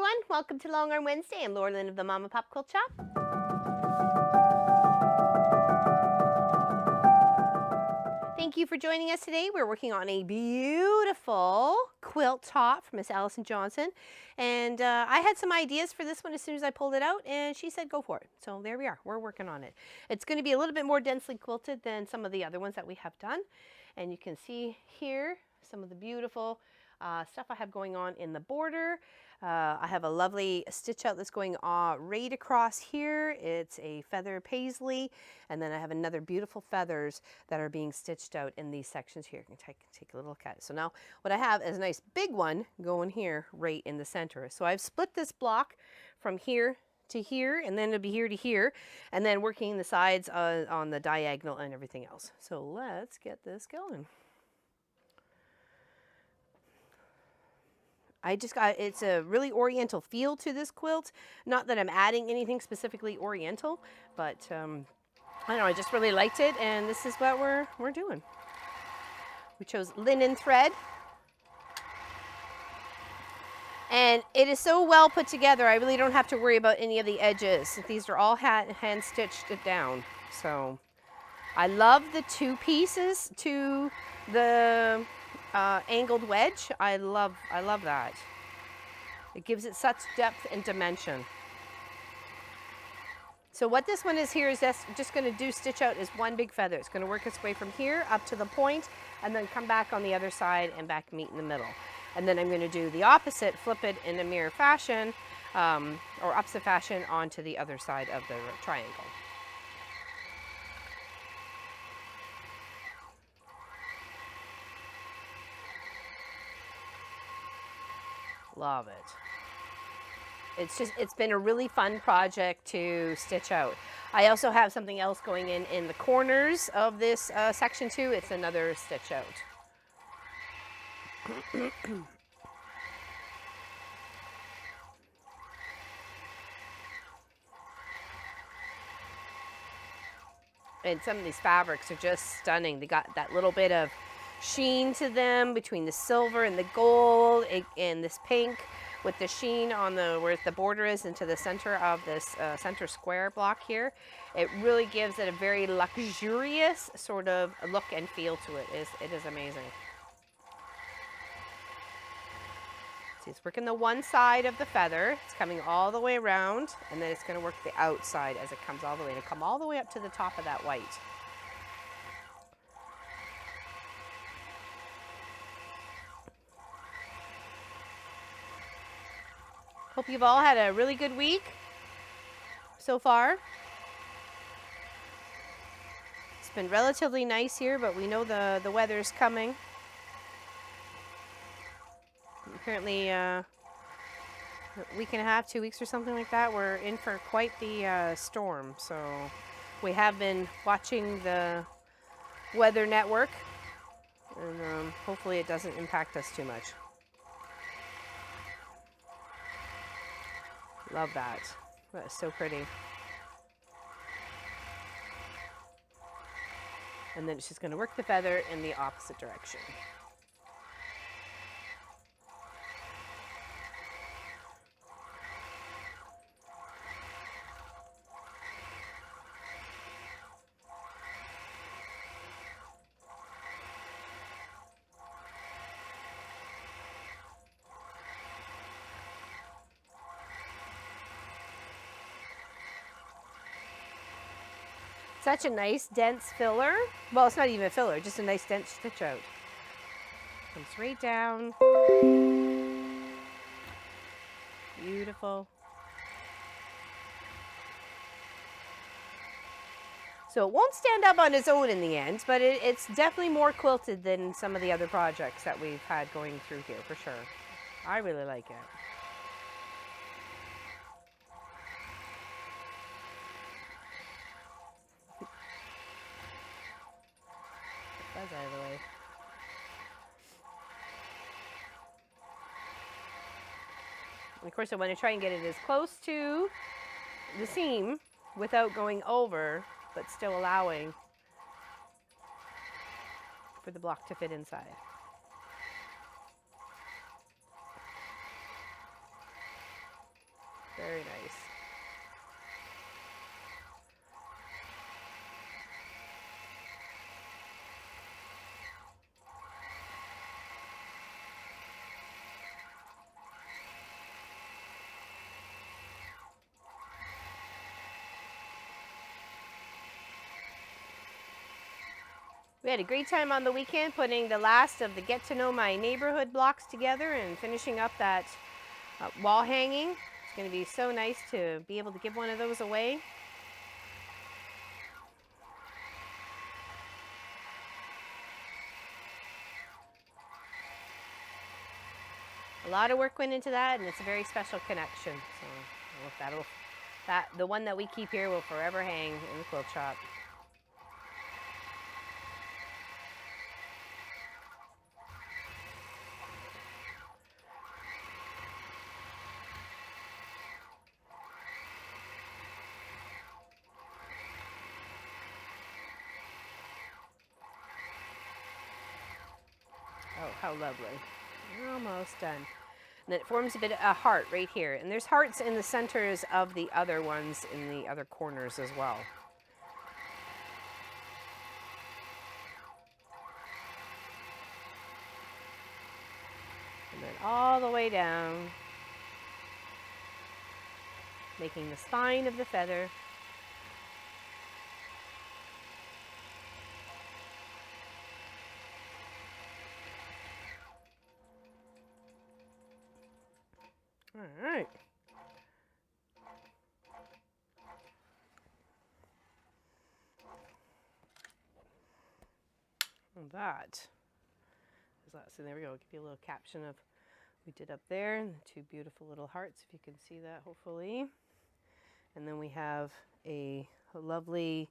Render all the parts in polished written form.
everyone. Welcome to Long Arm Wednesday. I'm Laura Lynn of the Mama Pop Quilt Shop. Thank you for joining us today. We're working on a beautiful quilt top from Miss Allison Johnson. And I had some ideas for this one as soon as I pulled it out, and she said go for it. So there we are. We're working on it. It's going to be a little bit more densely quilted than some of the other ones that we have done. And you can see here some of the beautiful stuff I have going on in the border. I have a lovely stitch out that's going right across here. It's a feather paisley, and then I have another beautiful feathers that are being stitched out in these sections here. You can take a little look at it. So now what I have is a nice big one going here right in the center. So I've split this block from here to here, and then it'll be here to here, and then working the sides on the diagonal and everything else. So let's get this going. It's a really oriental feel to this quilt. Not that I'm adding anything specifically oriental, but I don't know, I just really liked it, and this is what we're doing. We chose linen thread. And it is so well put together, I really don't have to worry about any of the edges. These are all hand stitched down. So I love the two pieces to the angled wedge. I love that. It gives it such depth and dimension. So what this one is here is just going to do stitch out is one big feather. It's going to work its way from here up to the point and then come back on the other side and back meet in the middle. And then I'm going to do the opposite, flip it in a mirror fashion or opposite fashion onto the other side of the triangle. Love it. It's been a really fun project to stitch out. I also have something else going in the corners of this section too. It's another stitch out. And some of these fabrics are just stunning. They got that little bit of sheen to them between the silver and the gold and this pink with the sheen on where the border is into the center of this center square block here. It really gives it a very luxurious sort of look and feel to it. It is amazing. See, it's working the one side of the feather. It's coming all the way around, and then it's going to work the outside as it comes all the way. It'll come all the way up to the top of that white. Hope you've all had a really good week so far. It's been relatively nice here, but we know the weather's coming. Apparently a week and a half, 2 weeks or something like that, we're in for quite the storm. So we have been watching the weather network, and hopefully it doesn't impact us too much. Love that. That is so pretty. And then it's just going to work the feather in the opposite direction. Such a nice dense filler. Well, it's not even a filler, just a nice dense stitch out. Comes right down. Beautiful. So it won't stand up on its own in the end, but it's definitely more quilted than some of the other projects that we've had going through here, for sure. I really like it. Out of the way. And of course, I want to try and get it as close to the seam without going over, but still allowing for the block to fit inside. Very nice. We had a great time on the weekend putting the last of the Get to Know My Neighborhood blocks together and finishing up that wall hanging. It's going to be so nice to be able to give one of those away. A lot of work went into that, and it's a very special connection. So the one that we keep here will forever hang in the quilt shop. Oh, how lovely. We're almost done. And then it forms a bit of a heart right here. And there's hearts in the centers of the other ones in the other corners as well. And then all the way down, making the spine of the feather. All right. And that is that. So there we go. I'll give you a little caption of what we did up there, and the two beautiful little hearts, if you can see that, hopefully. And then we have a lovely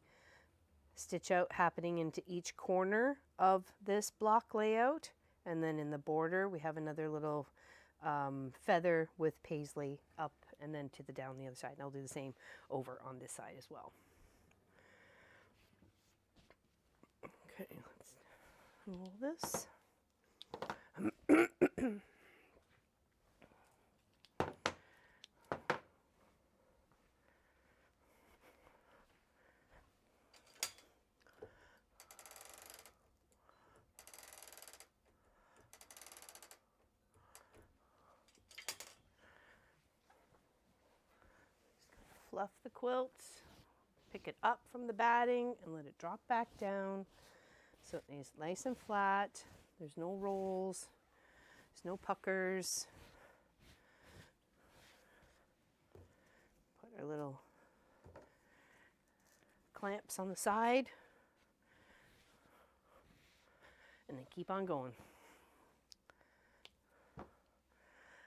stitch out happening into each corner of this block layout. And then in the border, we have another little feather with paisley up and then to the down the other side. And I'll do the same over on this side as well. Okay, let's roll this. Fluff the quilt, pick it up from the batting and let it drop back down so it is nice and flat. There's no rolls, there's no puckers. Put our little clamps on the side and then keep on going.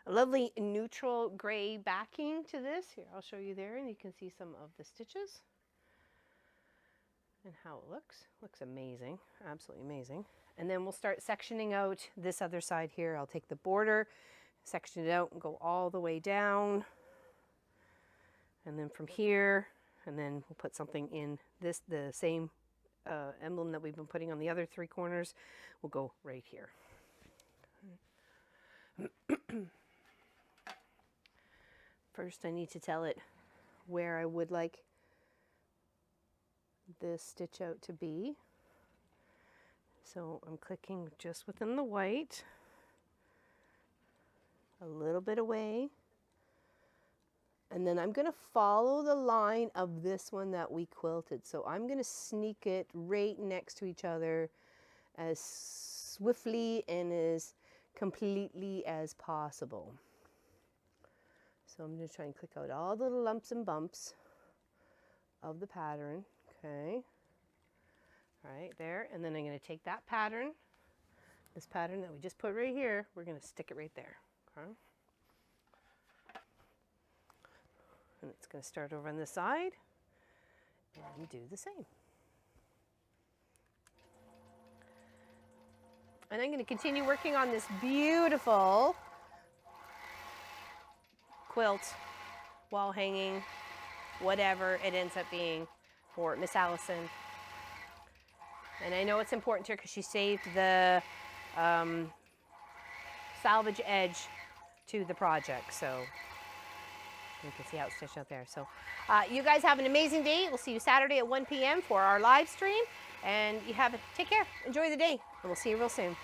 A lovely neutral gray backing to this. Here, I'll show you there, and you can see some of the stitches and how it looks. Looks amazing, absolutely amazing. And then we'll start sectioning out this other side here. I'll take the border, section it out, and go all the way down. And then from here, and then we'll put something in this, the same emblem that we've been putting on the other three corners. We'll go right here. First, I need to tell it where I would like this stitch out to be. So I'm clicking just within the white, a little bit away, and then I'm going to follow the line of this one that we quilted. So I'm going to sneak it right next to each other as swiftly and as completely as possible. So I'm going to try and click out all the little lumps and bumps of the pattern. Okay. All right, there. And then I'm going to take that pattern, this pattern that we just put right here, we're going to stick it right there. Okay. And it's going to start over on this side and do the same. And I'm going to continue working on this beautiful quilt, wall hanging, whatever it ends up being for Miss Allison. And I know it's important to her because she saved the salvage edge to the project. So You can see how it's stitched out there. So you guys have an amazing day. We'll see you Saturday at 1 p.m. for our live stream. And take care. Enjoy the day. And we'll see you real soon.